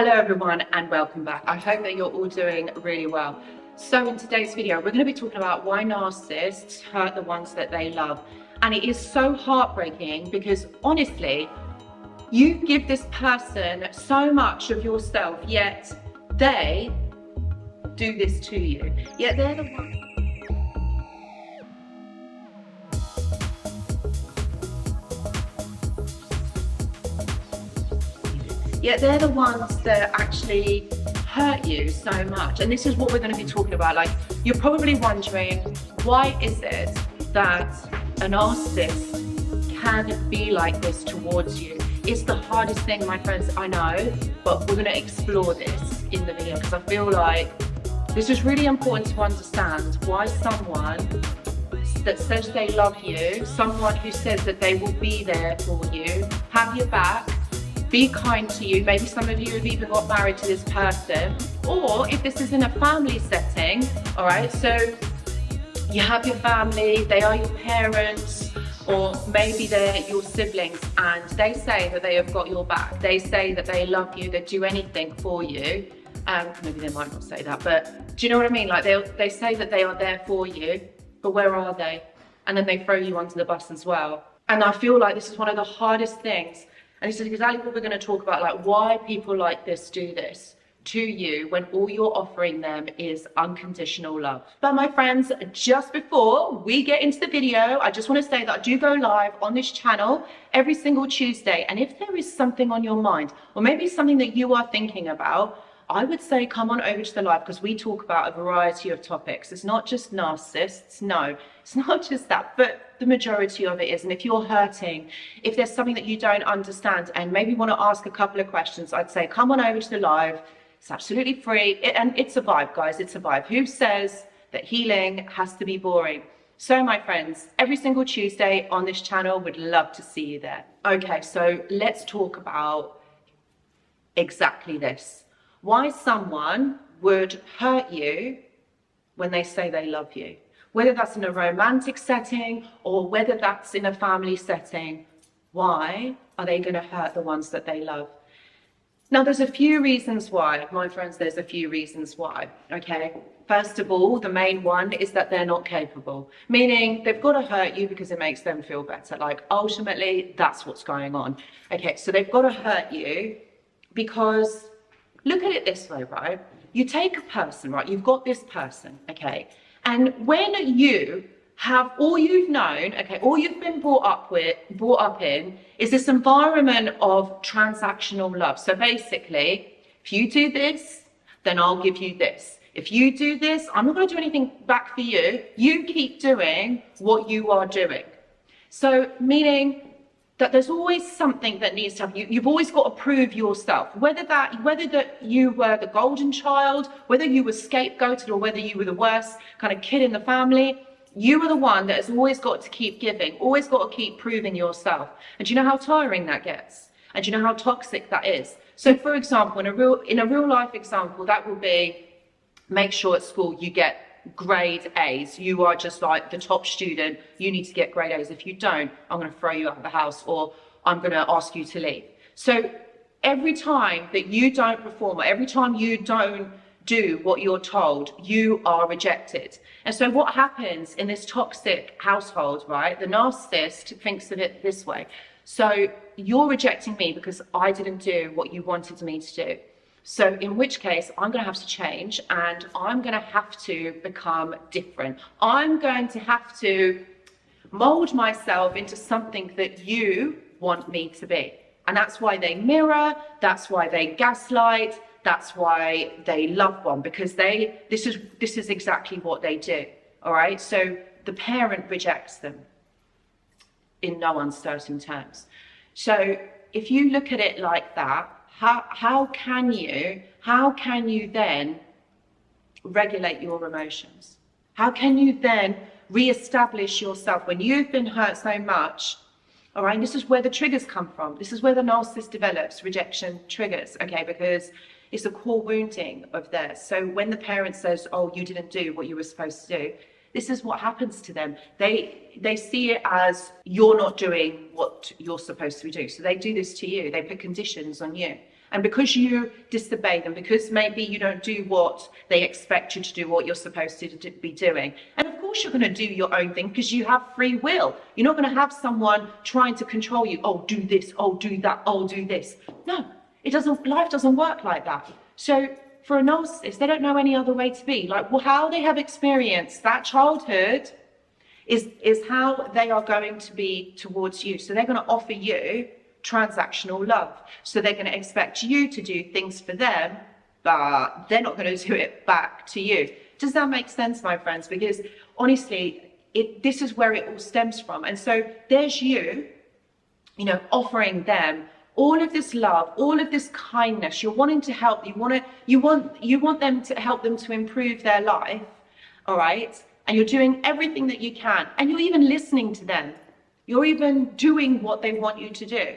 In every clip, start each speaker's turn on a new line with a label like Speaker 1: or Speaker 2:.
Speaker 1: Hello everyone and welcome back. I hope that you're all doing really well. So in today's video, we're going to be talking about why narcissists hurt the ones that they love. And it is so heartbreaking because honestly, you give this person so much of yourself, yet they do this to you. Yet they're the ones. Yet they're the ones that actually hurt you so much. And this is what we're going to be talking about. Like, you're probably wondering, why is it that a narcissist can be like this towards you? It's the hardest thing, my friends, I know, but we're going to explore this in the video because I feel like this is really important to understand why someone that says they love you, someone who says that they will be there for you, have your back, be kind to you. Maybe some of you have even got married to this person, or if this is in a family setting, all right, so you have your family, they are your parents, or maybe they're your siblings, and they say that they have got your back. They say that they love you, they do anything for you. Maybe they might not say that, but do you know what I mean? Like they say that they are there for you, but where are they? And then they throw you under the bus as well. And I feel like this is one of the hardest things. And this is exactly what we're going to talk about, like why people like this do this to you when all you're offering them is unconditional love. But my friends, just before we get into the video, I just want to say that I do go live on this channel every single Tuesday. And if there is something on your mind, or maybe something that you are thinking about, I would say come on over to the live because we talk about a variety of topics. It's not just narcissists, no, it's not just that, but the majority of it is. And if you're hurting, if there's something that you don't understand and maybe want to ask a couple of questions, I'd say come on over to the live. It's absolutely free and it's a vibe, guys, it's a vibe. Who says that healing has to be boring? So my friends, every single Tuesday on this channel, would love to see you there. Okay, so let's talk about exactly this. Why someone would hurt you when they say they love you. Whether that's in a romantic setting or whether that's in a family setting, why are they going to hurt the ones that they love? Now, there's a few reasons why, my friends, there's a few reasons why, okay? First of all, the main one is that they're not capable, meaning they've got to hurt you because it makes them feel better. Like, ultimately, that's what's going on. Okay, so they've got to hurt you because, look at it this way, right? You take a person, right? You've got this person, okay? And when you have all you've known, okay, all you've been brought up in is this environment of transactional love. So basically, if you do this, then I'll give you this. If you do this, I'm not going to do anything back for you. You keep doing what you are doing. So meaning that there's always something that needs to happen. You've always got to prove yourself, whether that you were the golden child, whether you were scapegoated, or whether you were the worst kind of kid in the family. You are the one that has always got to keep giving, always got to keep proving yourself. And do you know how tiring that gets? And do you know how toxic that is? So for example, in a real life example, that will be, make sure at school you get grade A's. You are just like the top student. You need to get grade A's. If you don't, I'm going to throw you out of the house, or I'm going to ask you to leave. So every time that you don't perform, or every time you don't do what you're told, you are rejected. And so what happens in this toxic household, right? The narcissist thinks of it this way. So you're rejecting me because I didn't do what you wanted me to do. So in which case, I'm going to have to change and I'm going to have to become different. I'm going to have to mold myself into something that you want me to be. And that's why they mirror, that's why they gaslight, that's why they love bomb, because this is exactly what they do. All right. So the parent rejects them in no uncertain terms. So if you look at it like that, how can you then regulate your emotions? How can you then reestablish yourself when you've been hurt so much? All right, this is where the triggers come from. This is where the narcissist develops rejection triggers, okay, because it's a core wounding of theirs. So when the parent says, oh, you didn't do what you were supposed to do, this is what happens to them. They see it as you're not doing what you're supposed to do. So they do this to you. They put conditions on you. And because you disobey them, because maybe you don't do what they expect you to do, what you're supposed to be doing. And of course you're going to do your own thing because you have free will. You're not going to have someone trying to control you. Oh, do this. Oh, do that. Oh, do this. No, it doesn't. Life doesn't work like that. So for a narcissist, they don't know any other way to be. Like, well, how they have experienced that childhood is how they are going to be towards you. So they're going to offer you transactional love. So they're going to expect you to do things for them, but they're not going to do it back to you. Does that make sense, my friends? Because honestly, this is where it all stems from. And so there's you know, offering them all of this love, all of this kindness. You're wanting to help. You want them to help them to improve their life. All right. And you're doing everything that you can. And you're even listening to them. You're even doing what they want you to do.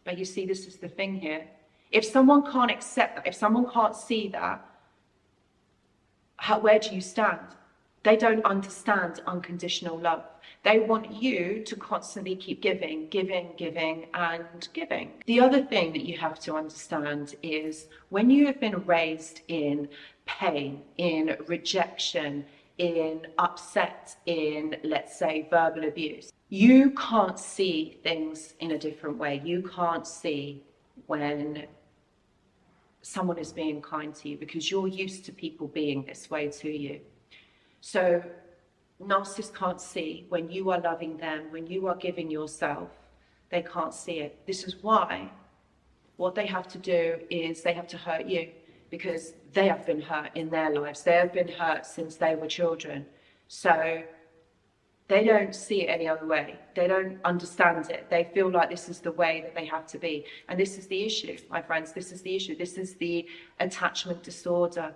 Speaker 1: But you see, this is the thing here. If someone can't accept that, if someone can't see that, where do you stand? They don't understand unconditional love. They want you to constantly keep giving, and giving. The other thing that you have to understand is when you have been raised in pain, in rejection, in upset, in, let's say, verbal abuse, you can't see things in a different way. You can't see when someone is being kind to you because you're used to people being this way to you. So narcissists can't see when you are loving them, when you are giving yourself, they can't see it. This is why what they have to do is they have to hurt you because they have been hurt in their lives. They have been hurt since they were children. So they don't see it any other way. They don't understand it. They feel like this is the way that they have to be. And this is the issue, my friends. This is the issue. This is the attachment disorder.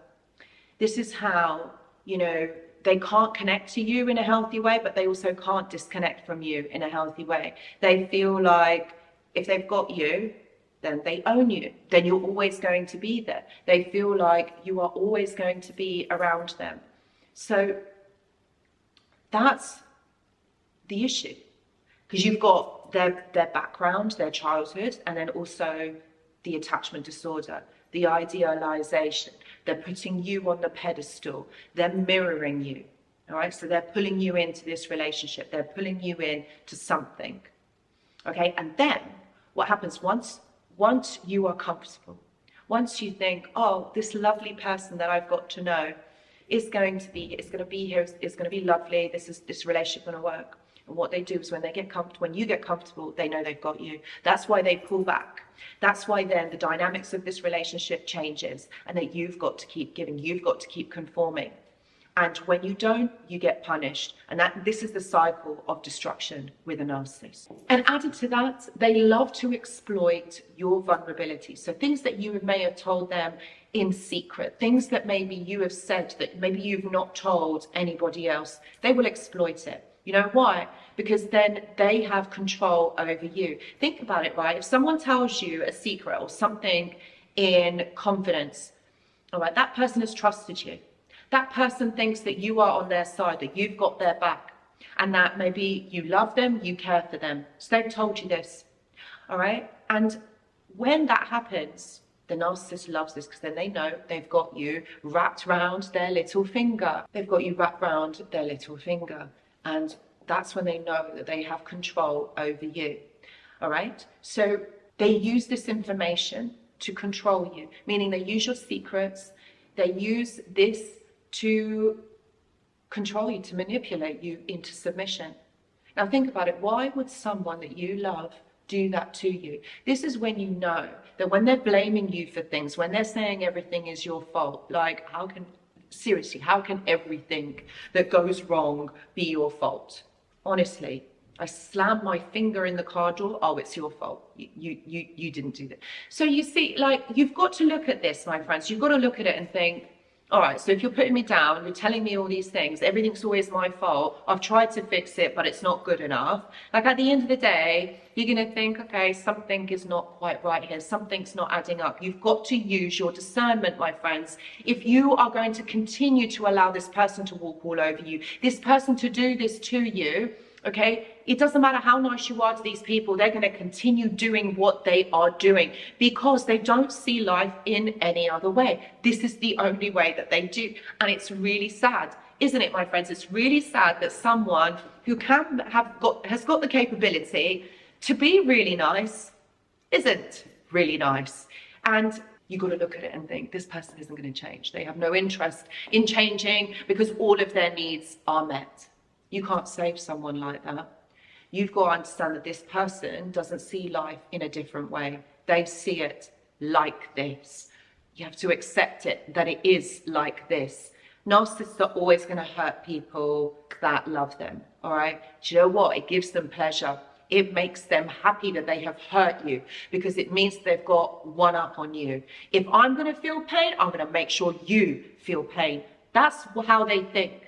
Speaker 1: This is how, you know, they can't connect to you in a healthy way, but they also can't disconnect from you in a healthy way. They feel like if they've got you, then they own you. Then you're always going to be there. They feel like you are always going to be around them. So that's the issue, because you've got their background, their childhood, and then also the attachment disorder, the idealization. They're putting you on the pedestal. They're mirroring you. All right. So they're pulling you into this relationship. They're pulling you in to something. Okay. And then what happens once you are comfortable, once you think, oh, this lovely person that I've got to know is going to be here. It's going to be lovely. This relationship going to work. And what they do is when you get comfortable, they know they've got you. That's why they pull back. That's why then the dynamics of this relationship changes, and that you've got to keep giving, you've got to keep conforming. And when you don't, you get punished. And this is the cycle of destruction with a narcissist. And added to that, they love to exploit your vulnerability. So things that you may have told them in secret, things that maybe you have said that maybe you've not told anybody else, they will exploit it. You know why? Because then they have control over you. Think about it, right? If someone tells you a secret or something in confidence, all right, that person has trusted you. That person thinks that you are on their side, that you've got their back, and that maybe you love them, you care for them. So they've told you this, all right? And when that happens, the narcissist loves this because then they know they've got you wrapped round their little finger. They've got you wrapped round their little finger. And that's when they know that they have control over you, all right? So they use this information to control you, meaning they use your secrets. They use this to control you, to manipulate you into submission. Now think about it. Why would someone that you love do that to you? This is when you know that when they're blaming you for things, when they're saying everything is your fault, like seriously, how can everything that goes wrong be your fault? Honestly, I slammed my finger in the car door. Oh, it's your fault. You didn't do that. So you see, like, you've got to look at this, my friends. You've got to look at it and think, all right, so if you're putting me down, you're telling me all these things, everything's always my fault. I've tried to fix it, but it's not good enough. Like, at the end of the day, you're going to think, okay, something is not quite right here. Something's not adding up. You've got to use your discernment, my friends. If you are going to continue to allow this person to walk all over you, this person to do this to you, Okay, it doesn't matter how nice you are to these people, they're going to continue doing what they are doing because they don't see life in any other way. This is the only way that they do. And it's really sad, isn't it, my friends? It's really sad that someone who has got the capability to be really nice isn't really nice. And you've got to look at it and think, this person isn't going to change. They have no interest in changing because all of their needs are met. You can't save someone like that. You've got to understand that this person doesn't see life in a different way. They see it like this. You have to accept it, that it is like this. Narcissists are always going to hurt people that love them, all right? Do you know what? It gives them pleasure. It makes them happy that they have hurt you because it means they've got one up on you. If I'm going to feel pain, I'm going to make sure you feel pain. That's how they think.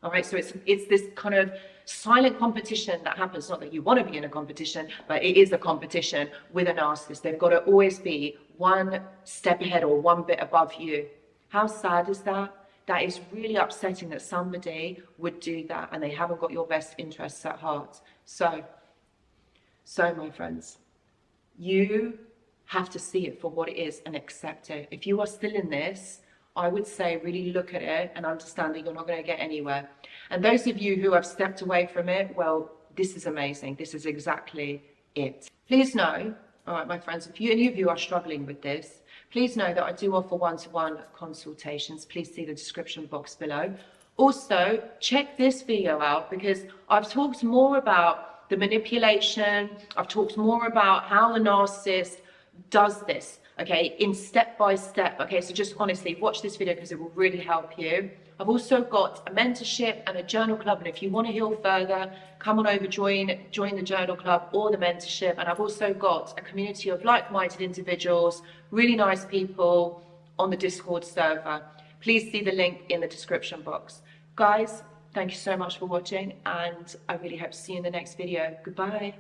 Speaker 1: All right, so it's this kind of silent competition that happens. Not that you want to be in a competition, but it is a competition with a narcissist. They've got to always be one step ahead or one bit above you. How sad is that? That is really upsetting that somebody would do that and they haven't got your best interests at heart. So my friends, you have to see it for what it is and accept it. If you are still in this, I would say really look at it and understand that you're not going to get anywhere. And those of you who have stepped away from it, well, this is amazing. This is exactly it. Please know, all right, my friends, if any of you are struggling with this, please know that I do offer one-to-one consultations. Please see the description box below. Also, check this video out because I've talked more about the manipulation. I've talked more about how the narcissist does this. Okay, in step by step. Okay, so just honestly watch this video because it will really help you. I've also got a mentorship and a journal club, and if you want to heal further, come on over, join the journal club or the mentorship. And I've also got a community of like-minded individuals, really nice people on the Discord server. Please see the link in the description box. Guys, thank you so much for watching, and I really hope to see you in the next video. Goodbye.